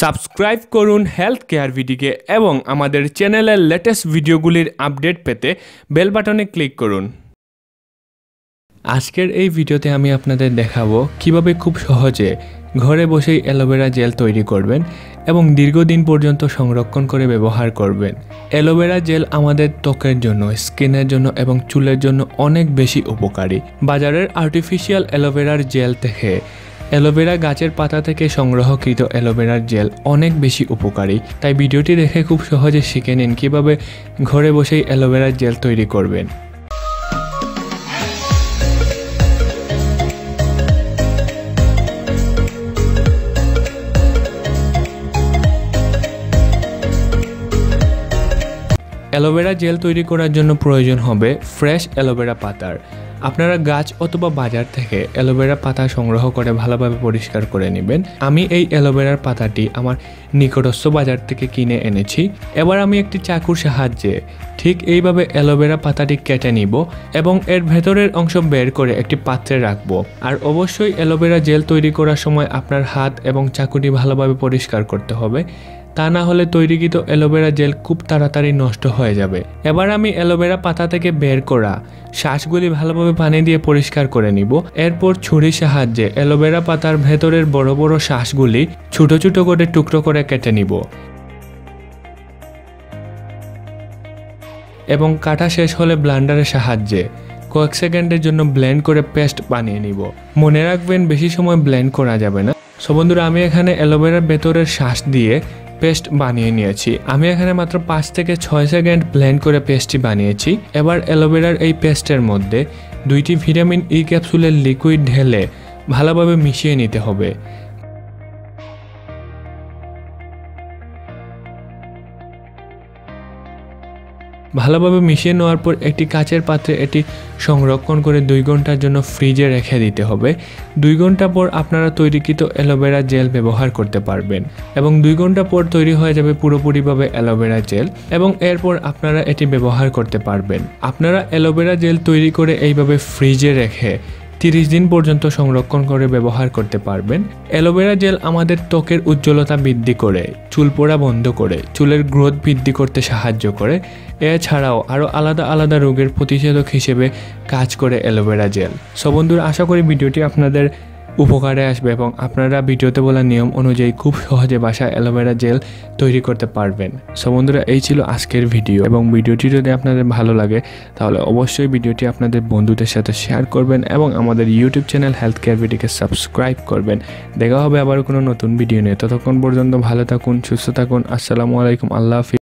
Subscribe করুন health care ভিডিকে এবং আমাদের চ্যানেলের লেটেস্ট ভিডিওগুলির আপডেট পেতে বেল বাটনে ক্লিক করুন। আজকের এই ভিডিওতে আমি আপনাদের দেখাবো কিভাবে খুব সহজে ঘরে বসেই অ্যালোভেরা জেল তৈরি করবেন এবং দীর্ঘদিন পর্যন্ত সংরক্ষণ করে ব্যবহার করবেন। অ্যালোভেরা জেল আমাদের ত্বকের জন্য, স্কিনের জন্য এবং চুলের জন্য অনেক বেশি উপকারী। বাজারের আর্টিফিশিয়াল অ্যালোভেরার জেল থেকে অ্যালোভেরা গাছের পাতা থেকে সংগ্রহকৃত অ্যালোভেরার জেল অনেক বেশি উপকারী। তাই ভিডিওটি দেখে খুব সহজে শিখে নিন কিভাবে ঘরে বসেই অ্যালোভেরার জেল তৈরি করবেন। অ্যালোভেরা জেল তৈরি করার জন্য প্রয়োজন হবে ফ্রেশ অ্যালোভেরা পাতার। আপনারা গাছ অথবা বাজার থেকে অ্যালোভেরা পাতা সংগ্রহ করে ভালোভাবে পরিষ্কার করে নেবেন। আমি এই অ্যালোভেরার পাতাটি আমার নিকটস্থ বাজার থেকে কিনে এনেছি। এবার আমি একটি চাকুর সাহায্যে ঠিক এইভাবে অ্যালোভেরা পাতাটি কেটে নিব এবং এর ভেতরের অংশ বের করে একটি পাত্রে রাখবো। আর অবশ্যই অ্যালোভেরা জেল তৈরি করার সময় আপনার হাত এবং চাকুটি ভালোভাবে পরিষ্কার করতে হবে, তা না হলে তৈরিকৃত অ্যালোভেরা জেল খুব তাড়াতাড়ি নষ্ট হয়ে যাবে। এবার আমি অ্যালোভেরা পাতা থেকে বের করা শ্বাসগুলি ভালোভাবে পানি দিয়ে পরিষ্কার করে নিব। এরপর ছুরির সাহায্যে অ্যালোভেরা পাতার ভেতরের বড় বড় শ্বাসগুলি ছোট ছোট করে টুকরো করে কেটে নিব এবং কাটা শেষ হলে ব্লেন্ডারের সাহায্যে কয়েক সেকেন্ডের জন্য ব্লেন্ড করে পেস্ট বানিয়ে নিব। মনে রাখবেন, বেশি সময় ব্লেন্ড করা যাবে না। সো বন্ধুরা, আমি এখানে অ্যালোভেরার ভেতরের শ্বাস দিয়ে পেস্ট বানিয়ে নিয়েছি। আমি এখানে মাত্র 5 থেকে 6 সেকেন্ড ব্লেন্ড করে পেস্টটি বানিয়েছি। এবার অ্যালোভেরার এই পেস্টের মধ্যে 2টি ভিটামিন ই ক্যাপসুলের লিকুইড ঢেলে ভালোভাবে মিশিয়ে নিতে হবে। ভালোভাবে মিশিয়ে নেওয়ার পর একটি কাচের পাত্রে এটি সংরক্ষণ করে 2 ঘন্টার জন্য ফ্রিজে রেখে দিতে হবে। 2 ঘন্টা পর আপনারা তৈরিকৃত অ্যালোভেরা জেল ব্যবহার করতে পারবেন এবং 2 ঘন্টা পর তৈরি হয়ে যাবে পুরোপুরিভাবে অ্যালোভেরা জেল এবং এরপর আপনারা এটি ব্যবহার করতে পারবেন। আপনারা অ্যালোভেরা জেল তৈরি করে এইভাবে ফ্রিজে রেখে 30 দিন পর্যন্ত সংরক্ষণ করে ব্যবহার করতে পারবেন। অ্যালোভেরা জেল আমাদের ত্বকের উজ্জ্বলতা বৃদ্ধি করে, চুল পড়া বন্ধ করে, চুলের গ্রোথ বৃদ্ধি করতে সাহায্য করে। এছাড়াও আরও আলাদা আলাদা রোগের প্রতিষেধক হিসেবে কাজ করে অ্যালোভেরা জেল। সো বন্ধুরা, আশা করি ভিডিওটি আপনাদের উপকারে আসবে এবং আপনারা ভিডিওতে বলা নিয়ম অনুযায়ী খুব সহজে বাসায় অ্যালোভেরা জেল তৈরি করতে পারবেন। সো বন্ধুরা, এই ছিল আজকের ভিডিও এবং ভিডিওটি যদি আপনাদের ভালো লাগে তাহলে অবশ্যই ভিডিওটি আপনাদের বন্ধুদের সাথে শেয়ার করবেন এবং আমাদের ইউটিউব চ্যানেল হেলথ কেয়ার বিডিকে সাবস্ক্রাইব করবেন। দেখা হবে আবার কোনো নতুন ভিডিও নিয়ে। ততক্ষণ পর্যন্ত ভালো থাকুন, সুস্থ থাকুন। আসসালামু আলাইকুম, আল্লাহ হাফিজ।